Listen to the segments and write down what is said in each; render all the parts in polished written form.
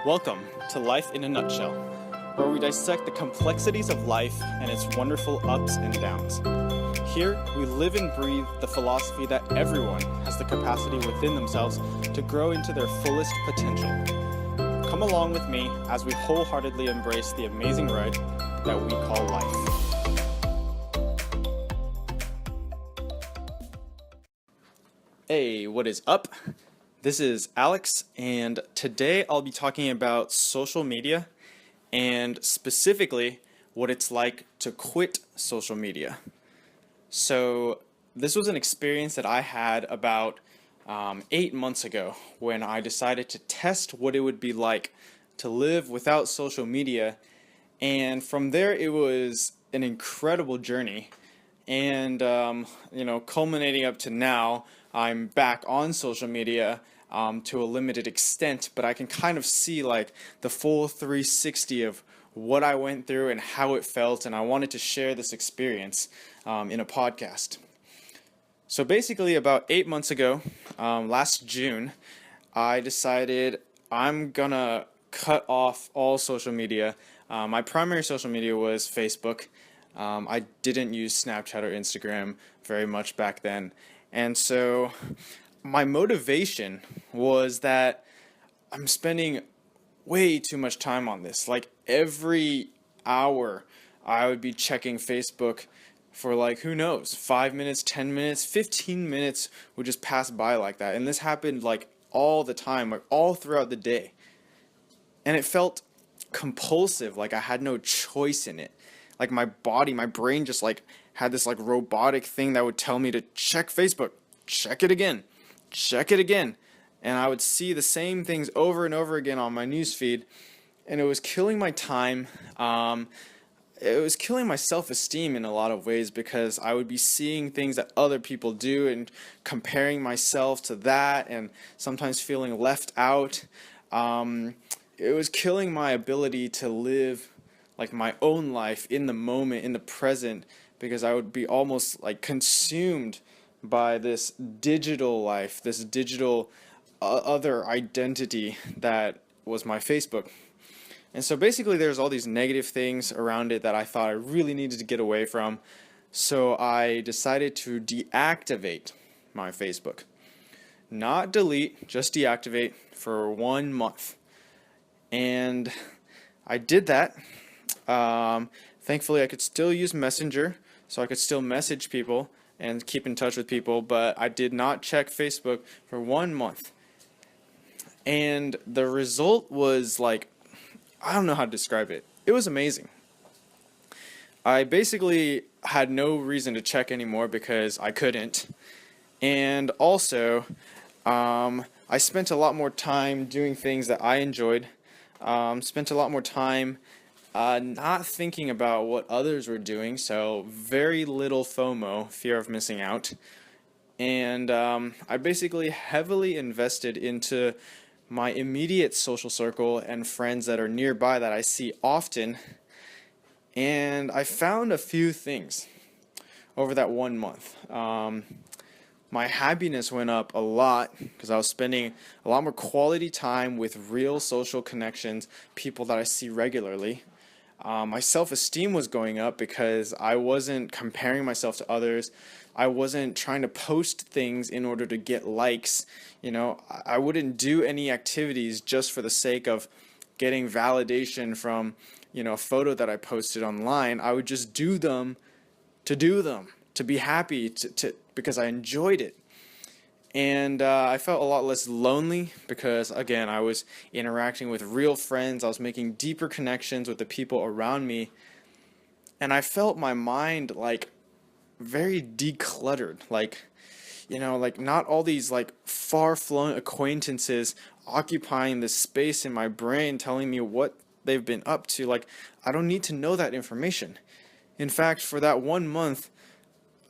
Welcome to Life in a Nutshell, where we dissect the complexities of life and its wonderful ups and downs. Here, we live and breathe the philosophy that everyone has the capacity within themselves to grow into their fullest potential. Come along with me as we wholeheartedly embrace the amazing ride that we call life. Hey, what is up? This is Alex, and today I'll be talking about social media and specifically what it's like to quit social media. So this was an experience that I had about 8 months ago when I decided to test what it would be like to live without social media, and from there it was an incredible journey. And culminating up to now, I'm back on social media to a limited extent, but I can kind of see like the full 360 of what I went through and how it felt, and I wanted to share this experience in a podcast. So basically, about 8 months ago, last June, I decided I'm gonna cut off all social media. My primary social media was Facebook. I didn't use Snapchat or Instagram very much back then. And so my motivation was that I'm spending way too much time on this. Like every hour I would be checking Facebook for like, who knows, 5 minutes, 10 minutes, 15 minutes would just pass by like that. And this happened like all the time, like all throughout the day. And it felt compulsive, like I had no choice in it. Like my body, my brain just like had this like robotic thing that would tell me to check Facebook, check it again, check it again. And I would see the same things over and over again on my newsfeed, and it was killing my time. It was killing my self-esteem in a lot of ways because I would be seeing things that other people do and comparing myself to that, and sometimes feeling left out. It was killing my ability to live like my own life in the moment, in the present, because I would be almost like consumed by this digital life, this digital other identity that was my Facebook. And so basically there's all these negative things around it that I thought I really needed to get away from. So I decided to deactivate my Facebook. Not delete, just deactivate for 1 month. And I did that. Thankfully I could still use Messenger, so I could still message people and keep in touch with people, but I did not check Facebook for 1 month. And the result was like, I don't know how to describe it. It was amazing. I basically had no reason to check anymore because I couldn't. And also, I spent a lot more time doing things that I enjoyed. Spent a lot more time not thinking about what others were doing, so very little FOMO, fear of missing out. And I basically heavily invested into my immediate social circle and friends that are nearby that I see often. And I found a few things over that 1 month. My happiness went up a lot because I was spending a lot more quality time with real social connections, people that I see regularly. My self-esteem was going up because I wasn't comparing myself to others. I wasn't trying to post things in order to get likes. I wouldn't do any activities just for the sake of getting validation from, a photo that I posted online. I would just do them, to be happy, because I enjoyed it. And I felt a lot less lonely because, again, I was interacting with real friends. I was making deeper connections with the people around me. And I felt my mind like very decluttered. Like not all these like far-flung acquaintances occupying this space in my brain telling me what they've been up to. Like, I don't need to know that information. In fact, for that 1 month,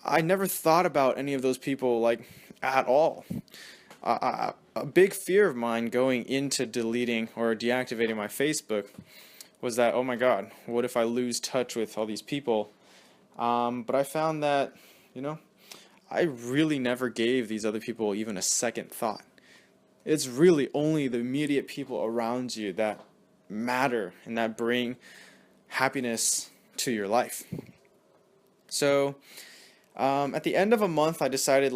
I never thought about any of those people like at all. A big fear of mine going into deleting or deactivating my Facebook was that, oh my God, what if I lose touch with all these people? But I found that, I really never gave these other people even a second thought. it's really only the immediate people around you that matter and that bring happiness to your life. So at the end of a month, I decided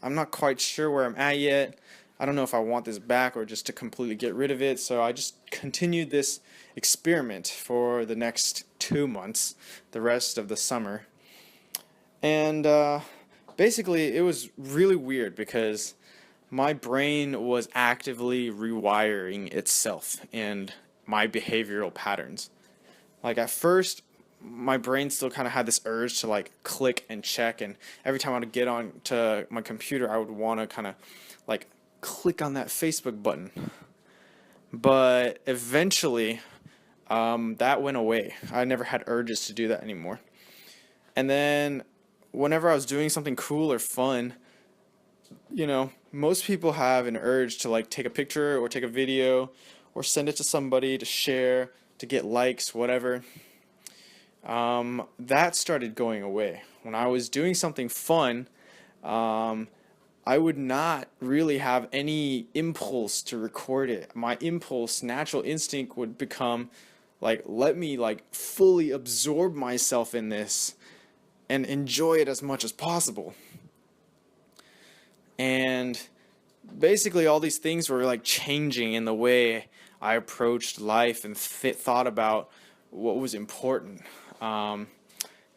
I'm not quite sure where I'm at yet. I don't know if I want this back or just to completely get rid of it. So I just continued this experiment for the next 2 months, the rest of the summer. And basically, it was really weird because my brain was actively rewiring itself and my behavioral patterns. At first, my brain still kind of had this urge to click and check, and every time I would get on to my computer, I would want to kind of click on that Facebook button. But eventually, that went away. I never had urges to do that anymore. And then whenever I was doing something cool or fun, most people have an urge to take a picture or take a video or send it to somebody to share, to get likes, whatever. That started going away. When I was doing something fun, I would not really have any impulse to record it. My impulse, natural instinct would become let me fully absorb myself in this and enjoy it as much as possible. And basically all these things were changing in the way I approached life and thought about what was important. And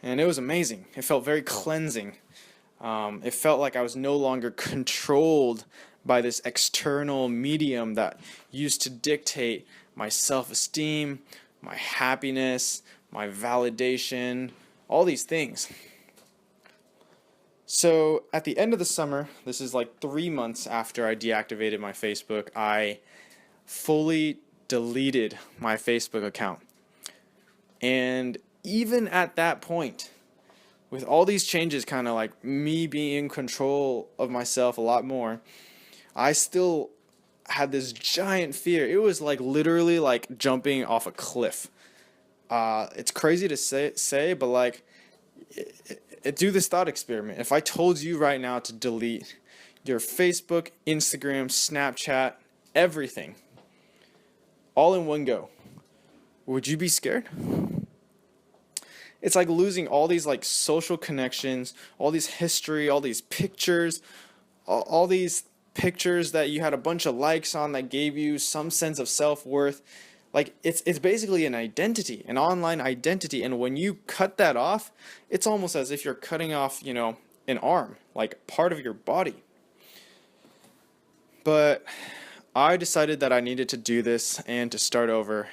it was amazing. It felt very cleansing. It felt like I was no longer controlled by this external medium that used to dictate my self-esteem, my happiness, my validation, all these things. So at the end of the summer, this is 3 months after I deactivated my Facebook, I fully deleted my Facebook account. And even at that point, with all these changes, kind of me being in control of myself a lot more, I still had this giant fear. It was literally jumping off a cliff. It's crazy to say, but do this thought experiment. If I told you right now to delete your Facebook, Instagram, Snapchat, everything, all in one go, would you be scared? It's like losing all these social connections, all these history, all these pictures, all these pictures that you had a bunch of likes on that gave you some sense of self-worth. It's basically an identity, an online identity, and when you cut that off, it's almost as if you're cutting off, an arm, part of your body. But I decided that I needed to do this and to start over,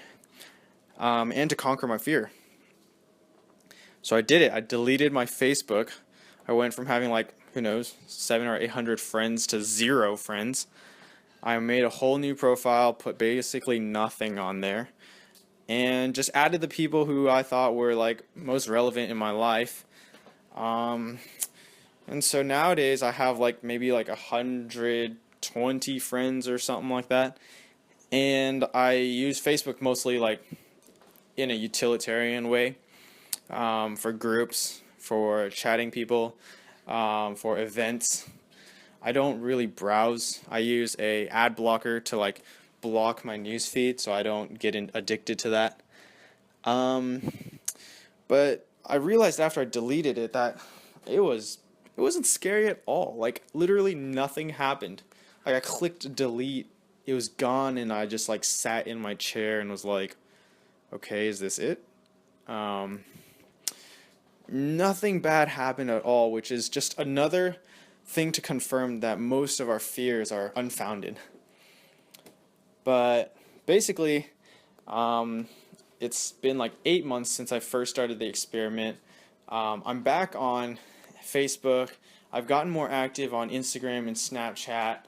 and to conquer my fear. So I did it. I deleted my Facebook. I went from having 700 or 800 friends to 0 friends. I made a whole new profile, put basically nothing on there, and just added the people who I thought were most relevant in my life. And so nowadays I have maybe 120 friends or something like that. And I use Facebook mostly in a utilitarian way. For groups, for chatting people, for events. I don't really browse. I use a ad blocker to block my news feed so I don't get addicted to that. But I realized after I deleted it that it wasn't scary at all. Literally nothing happened. I clicked delete, it was gone, and I just sat in my chair and was okay, is this it? Nothing bad happened at all, which is just another thing to confirm that most of our fears are unfounded. But basically, it's been 8 months since I first started the experiment. I'm back on Facebook. I've gotten more active on Instagram and Snapchat.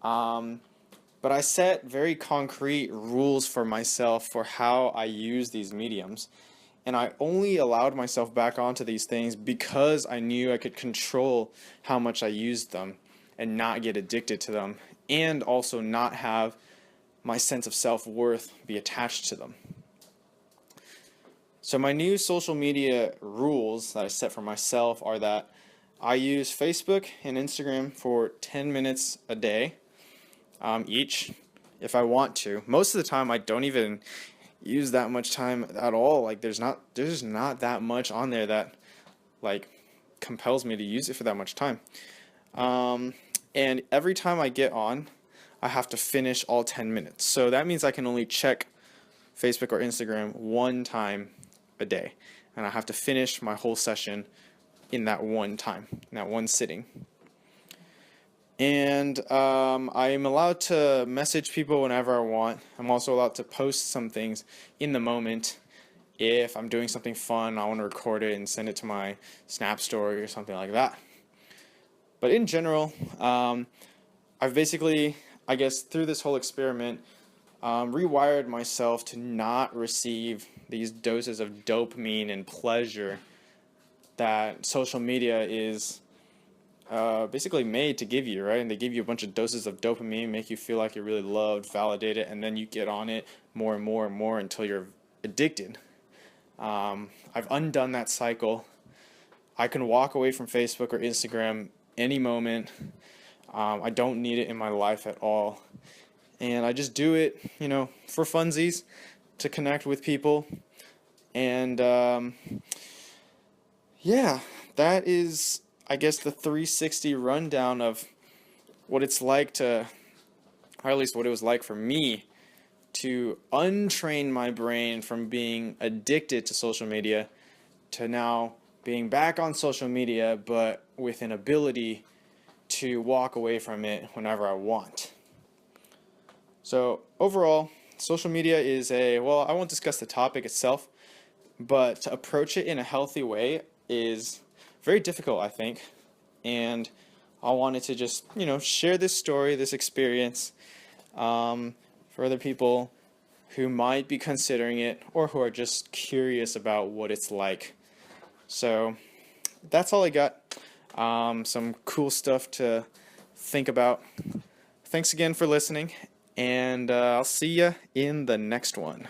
But I set very concrete rules for myself for how I use these mediums. And I only allowed myself back onto these things because I knew I could control how much I used them and not get addicted to them, and also not have my sense of self-worth be attached to them. So my new social media rules that I set for myself are that I use Facebook and Instagram for 10 minutes a day. each if I want to. Most of the time I don't even use that much time at all. Like there's not that much on there that like compels me to use it for that much time. And every time I get on, I have to finish all 10 minutes. So that means I can only check Facebook or Instagram one time a day. And I have to finish my whole session in that one time, in that one sitting. And I am allowed to message people whenever I want. I'm also allowed to post some things in the moment. If I'm doing something fun, I want to record it and send it to my Snap story or something like that. But in general, I've basically, I guess through this whole experiment, rewired myself to not receive these doses of dopamine and pleasure that social media is basically made to give you, right? And they give you a bunch of doses of dopamine, make you feel like you're really loved, validated, and then you get on it more and more and more until you're addicted. I've undone that cycle. I can walk away from Facebook or Instagram any moment. I don't need it in my life at all. And I just do it, for funsies, to connect with people. And yeah, that is, I guess, the 360 rundown of what it's like to, or at least what it was like for me, to untrain my brain from being addicted to social media to now being back on social media, but with an ability to walk away from it whenever I want. So overall, social media is I won't discuss the topic itself, but to approach it in a healthy way is very difficult, I think. And I wanted to just, share this story, this experience, for other people who might be considering it or who are just curious about what it's like. So that's all I got. Some cool stuff to think about. Thanks again for listening, and I'll see you in the next one.